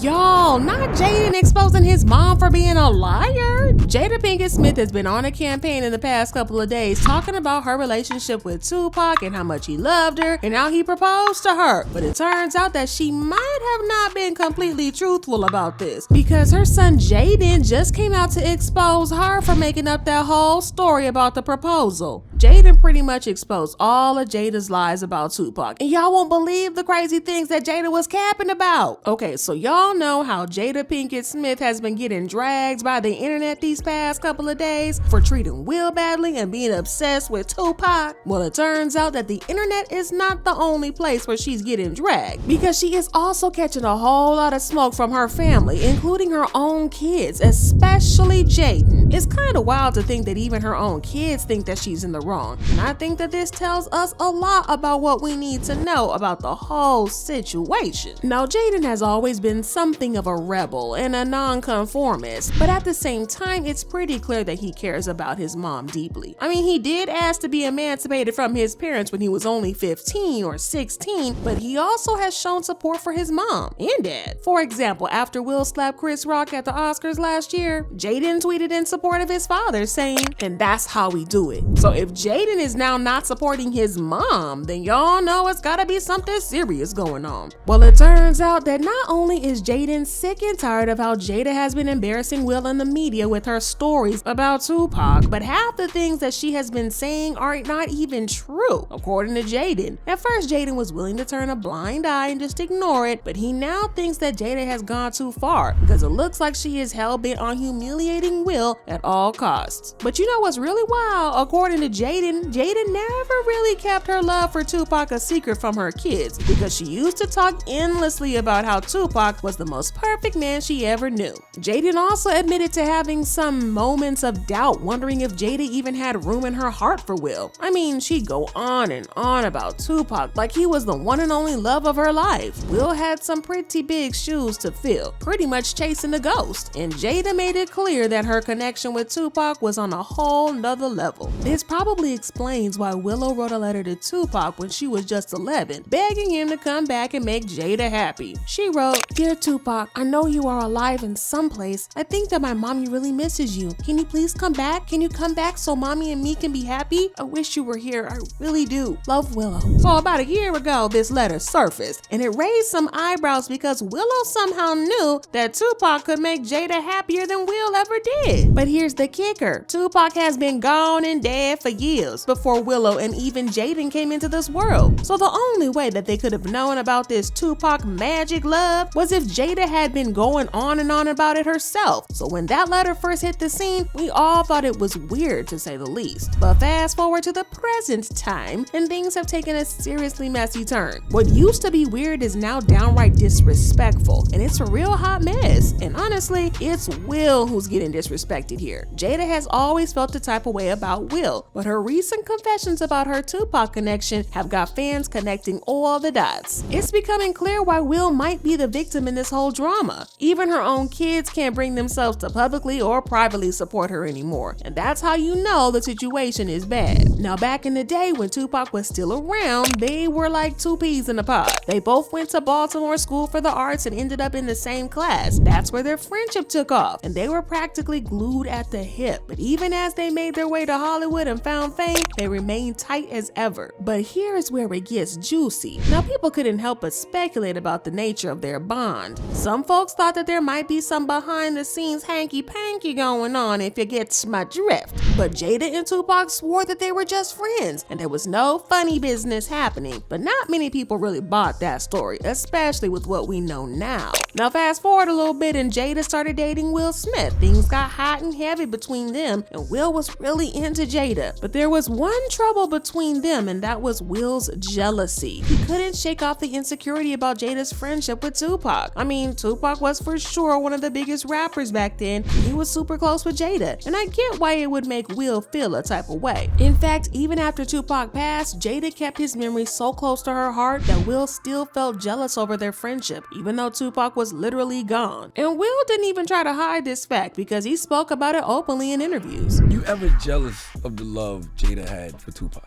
Y'all, not Jaden exposing his mom for being a liar. Jada Pinkett Smith has been on a campaign in the past couple of days talking about her relationship with Tupac and how much he loved her and how he proposed to her. But it turns out that she might have not been completely truthful about this because her son Jaeden just came out to expose her for making up that whole story about the proposal. Jaden pretty much exposed all of Jada's lies about Tupac, and y'all won't believe the crazy things that Jada was capping about. Okay, so y'all know how Jada Pinkett Smith has been getting dragged by the internet these past couple of days for treating Will badly and being obsessed with Tupac? Well, it turns out that the internet is not the only place where she's getting dragged, because she is also catching a whole lot of smoke from her family, including her own kids, especially Jaeden. It's kind of wild to think that even her own kids think that she's in the wrong. And I think that this tells us a lot about what we need to know about the whole situation. Now, Jaeden has always been something of a rebel and a nonconformist, but at the same time, it's pretty clear that he cares about his mom deeply. I mean, he did ask to be emancipated from his parents when he was only 15 or 16, but he also has shown support for his mom and dad. For example, after Will slapped Chris Rock at the Oscars last year, Jaeden tweeted in support of his father saying, "And that's how we do it." So if Jaeden is now not supporting his mom, then y'all know it's gotta be something serious going on. Well, it turns out that not only is Jaeden sick and tired of how Jada has been embarrassing Will in the media with her stories about Tupac, but half the things that she has been saying are not even true, according to Jaeden. At first, Jaeden was willing to turn a blind eye and just ignore it, but he now thinks that Jada has gone too far because it looks like she is hell-bent on humiliating Will at all costs. But you know what's really wild? According to Jaeden never really kept her love for Tupac a secret from her kids, because she used to talk endlessly about how Tupac was the most perfect man she ever knew. Jaeden also admitted to having some moments of doubt, wondering if Jada even had room in her heart for Will. I mean, she'd go on and on about Tupac like he was the one and only love of her life. Will had some pretty big shoes to fill, pretty much chasing the ghost, and Jada made it clear that her connection with Tupac was on a whole nother level. This probably explains why Willow wrote a letter to Tupac when she was just 11, begging him to come back and make Jada happy. She wrote, "Dear Tupac, I know you are alive in some place. I think that my mommy really misses you. Can you please come back? Can you come back so mommy and me can be happy? I wish you were here. I really do. Love, Willow." So about a year ago, this letter surfaced, and it raised some eyebrows because Willow somehow knew that Tupac could make Jada happier than Will ever did. But here's the kicker. Tupac has been gone and dead for years before Willow and even Jaeden came into this world. So the only way that they could have known about this Tupac magic love was if Jada had been going on and on about it herself. So when that letter first hit the scene, we all thought it was weird, to say the least. But fast forward to the present time, and things have taken a seriously messy turn. What used to be weird is now downright disrespectful, and it's a real hot mess. And honestly, it's Will who's getting disrespected here. Jada has always felt the type of way about Will, but her recent confessions about her Tupac connection have got fans connecting all the dots. It's becoming clear why Will might be the victim in this whole drama. Even her own kids can't bring themselves to publicly or privately support her anymore, and that's how you know the situation is bad. Now, back in the day when Tupac was still around, they were like two peas in a pod. They both went to Baltimore School for the Arts and ended up in the same class. That's where their friendship took off, and they were practically glued at the hip. But even as they made their way to Hollywood and found fame, they remained tight as ever. But here's where it gets juicy. Now, people couldn't help but speculate about the nature of their bond. Some folks thought that there might be some behind the scenes hanky-panky going on, if you get my drift. But Jada and Tupac swore that they were just friends and there was no funny business happening. But not many people really bought that story, especially with what we know now. Now fast forward a little bit and Jada started dating Will Smith. Things got hot and heavy between them, and Will was really into Jada. But there was one trouble between them, and that was Will's jealousy. He couldn't shake off the insecurity about Jada's friendship with Tupac. I mean, Tupac was for sure one of the biggest rappers back then. He was super close with Jada, and I get why it would make Will feel a type of way. In fact, even after Tupac passed, Jada kept his memory so close to her heart that Will still felt jealous over their friendship, even though Tupac was literally gone. And Will didn't even try to hide this fact because he spoke about it openly in interviews. You ever jealous of the love Jada had for Tupac?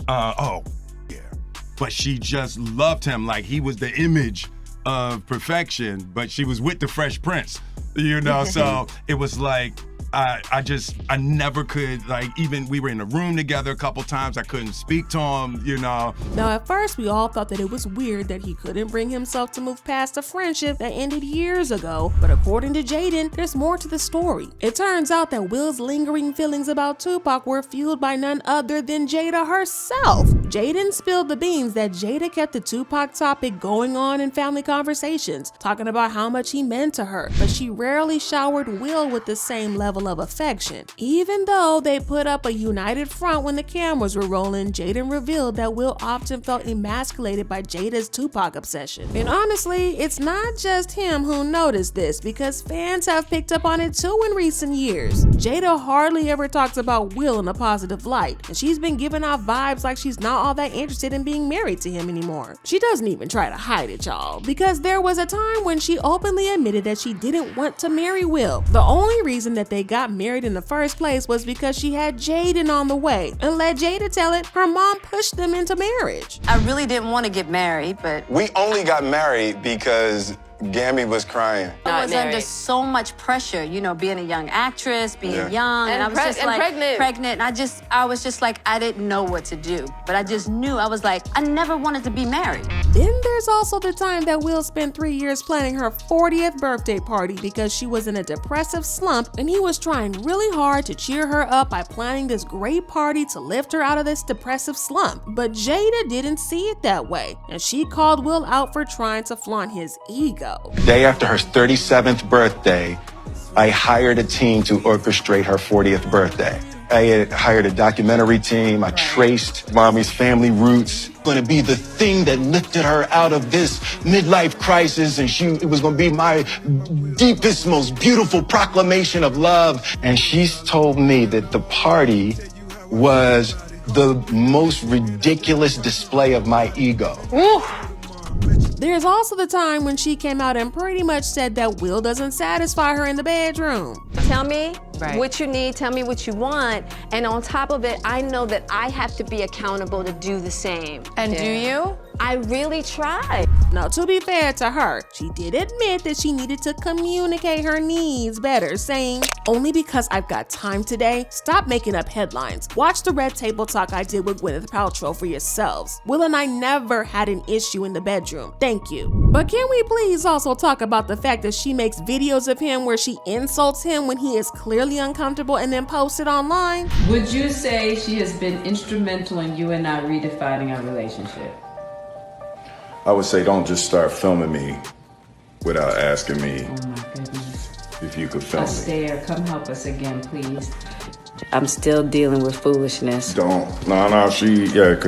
Oh, yeah. But she just loved him like he was the image of perfection, but she was with the Fresh Prince, you know? So it was like, I never could, like, even we were in a room together a couple times, I couldn't speak to him, you know. Now, at first, we all thought that it was weird that he couldn't bring himself to move past a friendship that ended years ago, but according to Jaeden, there's more to the story. It turns out that Will's lingering feelings about Tupac were fueled by none other than Jada herself. Jaeden spilled the beans that Jada kept the Tupac topic going on in family conversations, talking about how much he meant to her, but she rarely showered Will with the same level of affection. Even though they put up a united front when the cameras were rolling, Jaeden revealed that Will often felt emasculated by Jada's Tupac obsession. And honestly, it's not just him who noticed this, because fans have picked up on it too in recent years. Jada hardly ever talks about Will in a positive light, and she's been giving off vibes like she's not all that interested in being married to him anymore. She doesn't even try to hide it, y'all, because there was a time when she openly admitted that she didn't want to marry Will. The only reason that they got married in the first place was because she had Jaden on the way, and let Jada tell it, her mom pushed them into marriage. I really didn't want to get married, but we only got married because Gammy was crying. I was under so much pressure, you know, being a young actress, being young, and I was just like pregnant. And I was just like, I didn't know what to do, but I just knew. I was like, I never wanted to be married. Then there's also the time that Will spent 3 years planning her 40th birthday party because she was in a depressive slump, and he was trying really hard to cheer her up by planning this great party to lift her out of this depressive slump. But Jada didn't see it that way, and she called Will out for trying to flaunt his ego. Day after her 37th birthday, I hired a team to orchestrate her 40th birthday. I had hired a documentary team. I traced Mommy's family roots. Going to be the thing that lifted her out of this midlife crisis, and it was going to be my deepest, most beautiful proclamation of love. And she's told me that the party was the most ridiculous display of my ego. Ooh. There's also the time when she came out and pretty much said that Will doesn't satisfy her in the bedroom. Tell me what you need, tell me what you want, and on top of it, I know that I have to be accountable to do the same. And do you? I really try. Now, to be fair to her, she did admit that she needed to communicate her needs better, saying, "Only because I've got time today, stop making up headlines. Watch the Red Table Talk I did with Gwyneth Paltrow for yourselves. Will and I never had an issue in the bedroom. Thank you." But can we please also talk about the fact that she makes videos of him where she insults him when he is clearly uncomfortable and then posts it online? Would you say she has been instrumental in you and I redefining our relationship? I would say don't just start filming me without asking me if you could film me. Astaire, come help us again, please. I'm still dealing with foolishness. Cause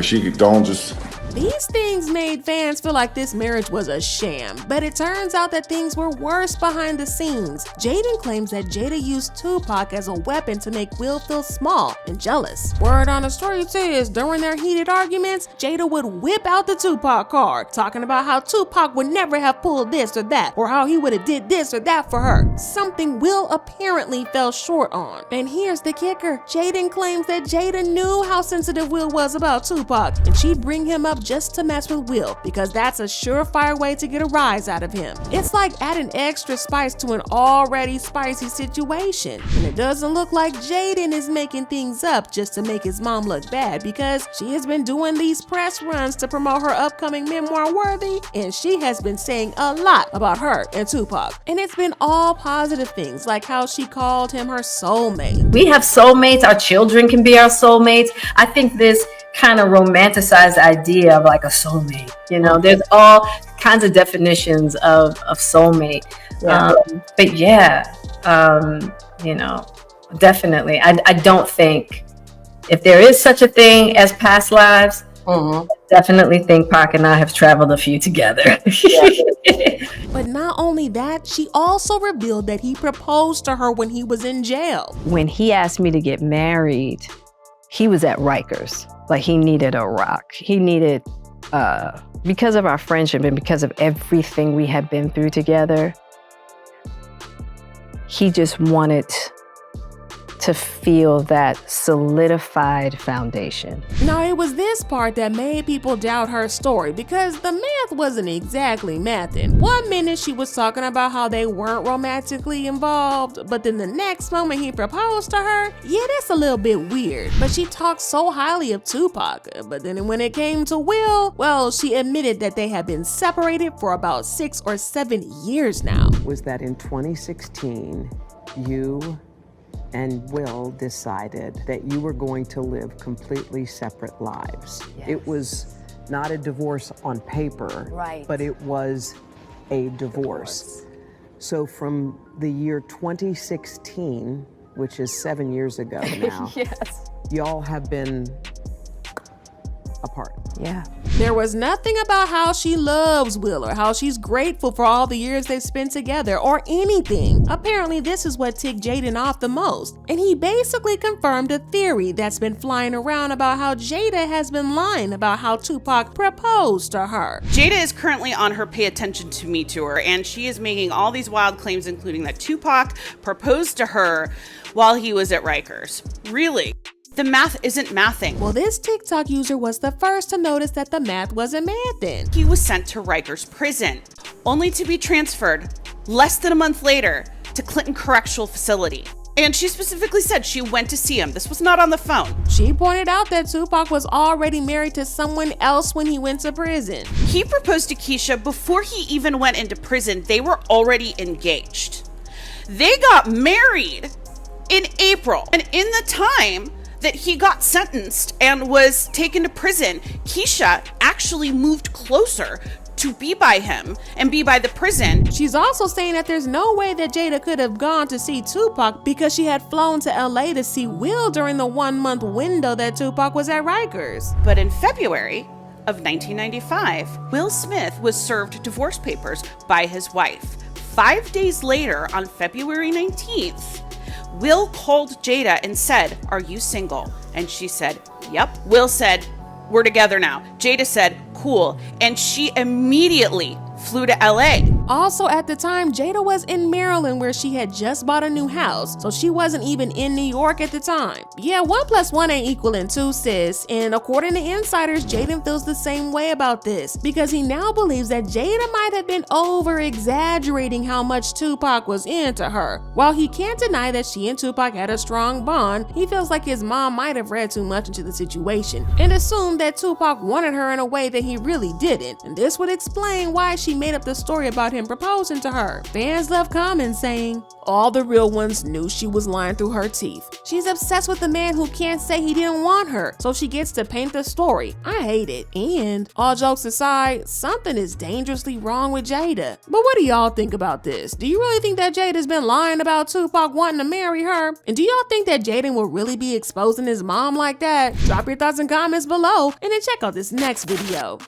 she don't just... These things made fans feel like this marriage was a sham, but it turns out that things were worse behind the scenes. Jaden claims that Jada used Tupac as a weapon to make Will feel small and jealous. Word on the street is, during their heated arguments, Jada would whip out the Tupac card, talking about how Tupac would never have pulled this or that, or how he would have did this or that for her, something Will apparently fell short on. And here's the kicker, Jaden claims that Jada knew how sensitive Will was about Tupac, and she'd bring him up just to mess with Will, because that's a surefire way to get a rise out of him. It's like adding extra spice to an already spicy situation. And it doesn't look like Jaden is making things up just to make his mom look bad, because she has been doing these press runs to promote her upcoming memoir Worthy, and she has been saying a lot about her and Tupac. And it's been all positive things, like how she called him her soulmate. We have soulmates, our children can be our soulmates. I think this kind of romanticized idea of like a soulmate, you know, there's all kinds of definitions of soulmate. But you know, definitely I don't think, if there is such a thing as past lives, I definitely think Pac and I have traveled a few together. But not only that, she also revealed that he proposed to her when he was in jail. When he asked me to get married, he was at Rikers. Like, he needed a rock. He needed, because of our friendship and because of everything we had been through together, he just wanted to feel that solidified foundation. Now, it was this part that made people doubt her story because the math wasn't exactly mathing. One minute she was talking about how they weren't romantically involved, but then the next moment he proposed to her. Yeah, that's a little bit weird, but she talked so highly of Tupac. But then when it came to Will, well, she admitted that they had been separated for about 6 or 7 years now. Was that in 2016, you and Will decided that you were going to live completely separate lives. Yes. It was not a divorce on paper, right, but it was a divorce. So from the year 2016, which is 7 years ago now, yes, y'all have been apart. Yeah. There was nothing about how she loves Will or how she's grateful for all the years they've spent together or anything. Apparently, this is what ticked Jaden off the most. And he basically confirmed a theory that's been flying around about how Jada has been lying about how Tupac proposed to her. Jada is currently on her Pay Attention to Me tour, and she is making all these wild claims, including that Tupac proposed to her while he was at Rikers. Really? The math isn't mathing. Well, this TikTok user was the first to notice that the math wasn't mathing. He was sent to Rikers prison, only to be transferred less than a month later to Clinton Correctional Facility. And she specifically said she went to see him. This was not on the phone. She pointed out that Tupac was already married to someone else when he went to prison. He proposed to Keisha before he even went into prison. They were already engaged. They got married in April. And in the time that he got sentenced and was taken to prison, Keisha actually moved closer to be by him and be by the prison. She's also saying that there's no way that Jada could have gone to see Tupac because she had flown to LA to see Will during the 1-month window that Tupac was at Rikers. But in February of 1995, Will Smith was served divorce papers by his wife. 5 days later, on February 19th, Will called Jada and said, "Are you single?" And she said, "Yep." Will said, "We're together now." Jada said, "Cool." And she immediately flew to LA. Also at the time, Jada was in Maryland where she had just bought a new house, so she wasn't even in New York at the time. Yeah, 1 + 1 ain't equaling 2, sis. And according to insiders, Jaden feels the same way about this because he now believes that Jada might have been over-exaggerating how much Tupac was into her. While he can't deny that she and Tupac had a strong bond, he feels like his mom might have read too much into the situation and assumed that Tupac wanted her in a way that he really didn't. And this would explain why she made up the story about him proposing to her. Fans left comments saying, "All the real ones knew she was lying through her teeth. She's obsessed with a man who can't say he didn't want her, so she gets to paint the story. I hate it." And all jokes aside, something is dangerously wrong with Jada. But what do y'all think about this? Do you really think that Jada's been lying about Tupac wanting to marry her? And do y'all think that Jaden will really be exposing his mom like that? Drop your thoughts and comments below, and then check out this next video.